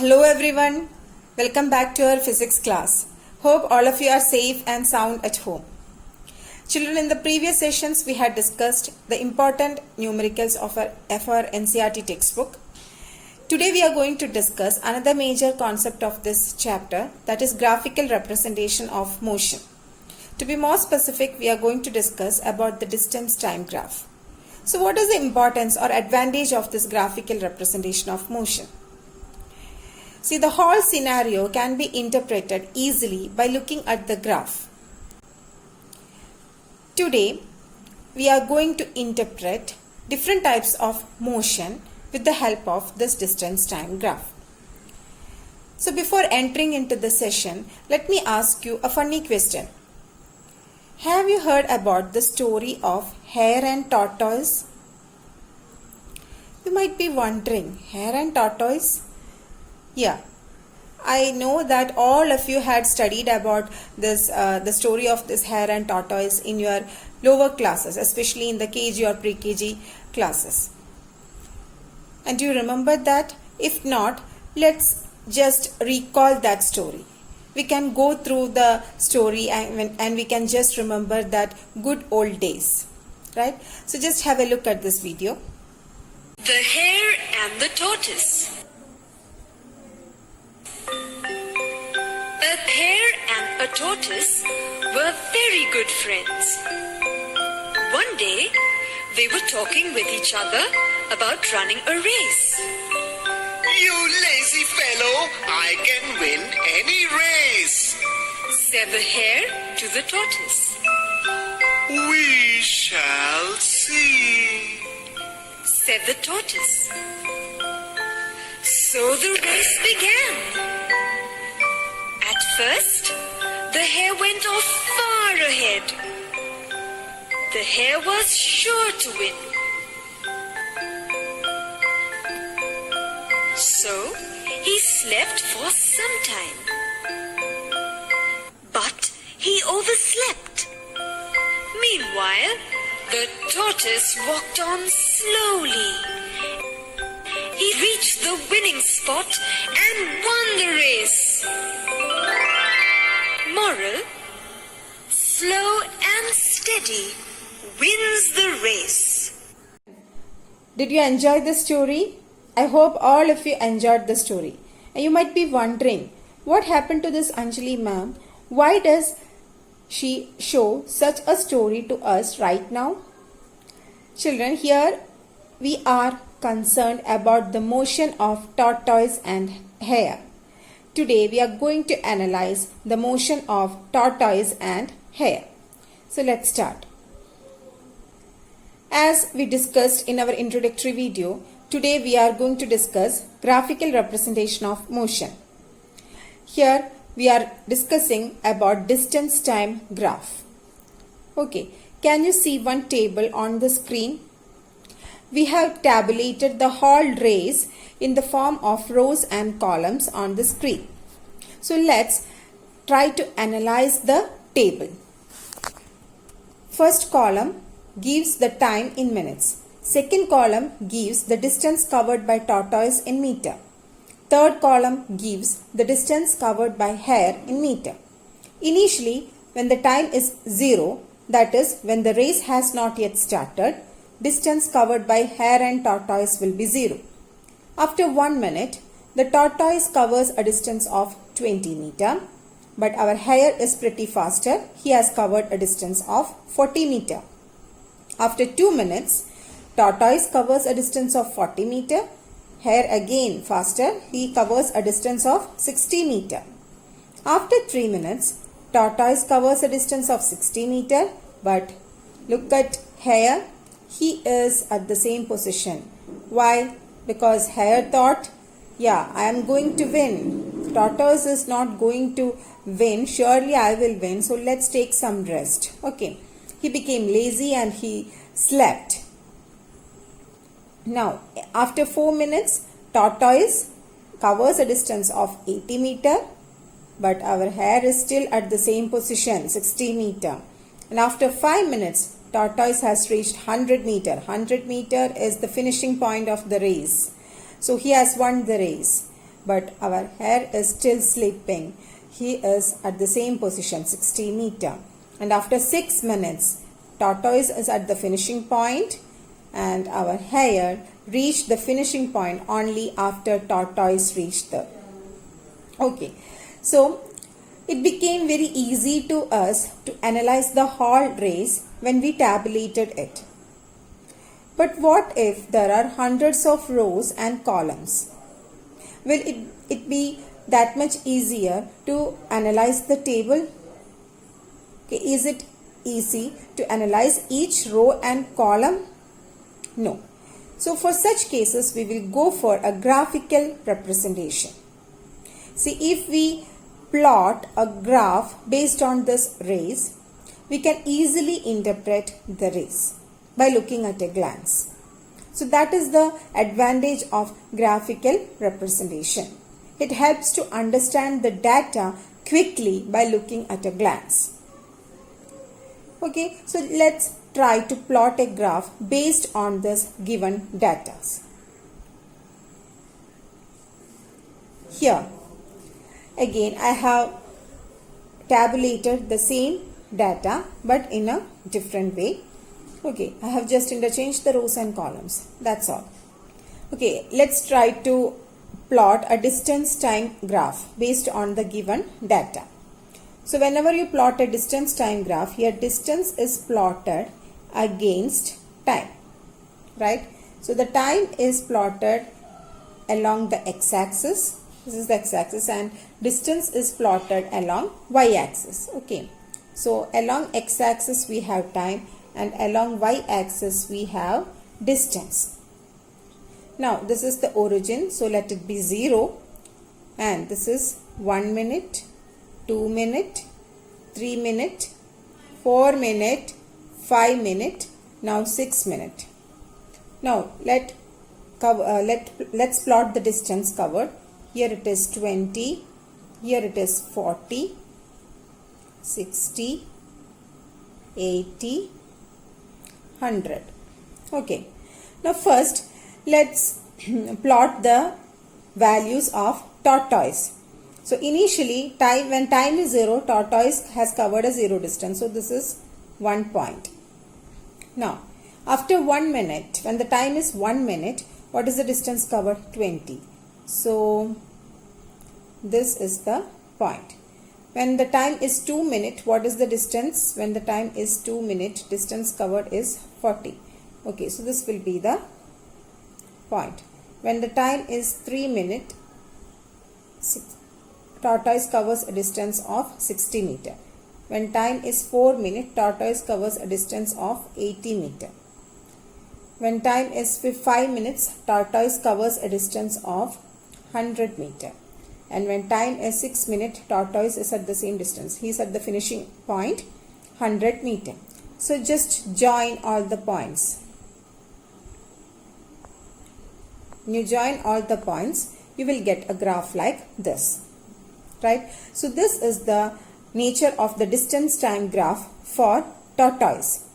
Hello everyone, welcome back to our physics class. Hope all of you are safe and sound at home. Children, in the previous sessions we had discussed the important numericals of our NCERT textbook. Today we are going to discuss another major concept of this chapter, that is graphical representation of motion. To be more specific, we are going to discuss about the distance time graph. So what is the importance or advantage of this graphical representation of motion? See, the whole scenario can be interpreted easily by looking at the graph. Today, we are going to interpret different types of motion with the help of this distance time graph. So before entering into the session, let me ask you a funny question. Have you heard about the story of hare and tortoise? You might be wondering, hare and tortoise? Yeah, I know that all of you had studied about this, the story of this hare and tortoise in your lower classes, especially in the KG or pre-KG classes. And do you remember that? If not, let's just recall that story. We can go through the story and we can just remember that good old days, right? So just have a look at this video. The Hare and the Tortoise. A hare and a tortoise were very good friends. One day, they were talking with each other about running a race. You lazy fellow, I can win any race, said the hare to the tortoise. We shall see, said the tortoise. So the race began. At first, the hare went off far ahead. The hare was sure to win. So, he slept for some time. But he overslept. Meanwhile, the tortoise walked on slowly. He reached the winning spot and won the race. Moral: slow and steady wins the race. Did you enjoy the story? I hope all of you enjoyed the story. And you might be wondering, what happened to this Anjali ma'am? Why does she show such a story to us right now? Children, here we are concerned about the motion of tortoise and hare. Today we are going to analyze the motion of tortoise and hare. So let's start. As we discussed in our introductory video, today we are going to discuss graphical representation of motion. Here we are discussing about distance time graph. Okay, can you see one table on the screen? We have tabulated the whole race in the form of rows and columns on the screen. So let's try to analyze the table. First column gives the time in minutes. Second column gives the distance covered by tortoise in meter. Third column gives the distance covered by hare in meter. Initially, when the time is 0, that is when the race has not yet started, distance covered by hare and tortoise will be 0. After 1 minute, the tortoise covers a distance of 20 meter, but our hare is pretty faster. He has covered a distance of 40 meter. After 2 minutes, tortoise covers a distance of 40 meter. Hare again faster. He covers a distance of 60 meter. After 3 minutes, tortoise covers a distance of 60 meter, but look at hare. He is at the same position. Why? Because hare thought, yeah, I am going to win. Tortoise is not going to win. Surely I will win. So let's take some rest. Okay. He became lazy and he slept. Now, after 4 minutes, tortoise covers a distance of 80 meter. But our hare is still at the same position, 60 meter. And after 5 minutes, tortoise has reached 100 meter. 100 meter is the finishing point of the race. So he has won the race. but our hare is still sleeping. He is at the same position, 60 meter. And after 6 minutes, tortoise is at the finishing point and our hare reached the finishing point only after tortoise reached the. Okay, so it became very easy to us to analyze the whole race when we tabulated it. But what if there are hundreds of rows and columns? Will it be that much easier to analyze the table? Okay, is it easy to analyze each row and column? No. So for such cases, we will go for a graphical representation. See, if we plot a graph based on this race, we can easily interpret the race by looking at a glance. So that is the advantage of graphical representation. It helps to understand the data quickly by looking at a glance. Okay, so let's try to plot a graph based on this given data. Here, again I have tabulated the same data but in a different way. Okay, I have just interchanged the rows and columns. That's all. Okay, let's try to plot a distance time graph based on the given data. So whenever you plot a distance time graph, here distance is plotted against time, right? So the time is plotted along the x-axis. This is the x-axis, and distance is plotted along y-axis. Okay, so along x-axis we have time and along y-axis we have distance. Now this is the origin, so let it be 0, and this is 1 minute, 2 minute, 3 minute, 4 minute, 5 minute, now 6 minute. Now let's plot the distance covered. Here it is 20, here it is 40, 60, 80, 100. Okay, now first let's plot the values of tortoise. So initially, when time is 0, tortoise has covered a 0 distance. So this is 1 point. Now, after 1 minute, when the time is 1 minute, what is the distance covered? 20. So this is the point. When the time is 2 minutes, what is the distance? When the time is 2 minutes, distance covered is 40. Okay, so this will be the point. When the time is 3 minutes, tortoise covers a distance of 60 meter. When time is 4 minutes, tortoise covers a distance of 80 meter. When time is 5 minutes, tortoise covers a distance of 100 meter. And when time is 6 minutes, tortoise is at the same distance. He is at the finishing point, 100 meter. So just join all the points. When you join all the points, you will get a graph like this, right? So this is the nature of the distance time graph for tortoise.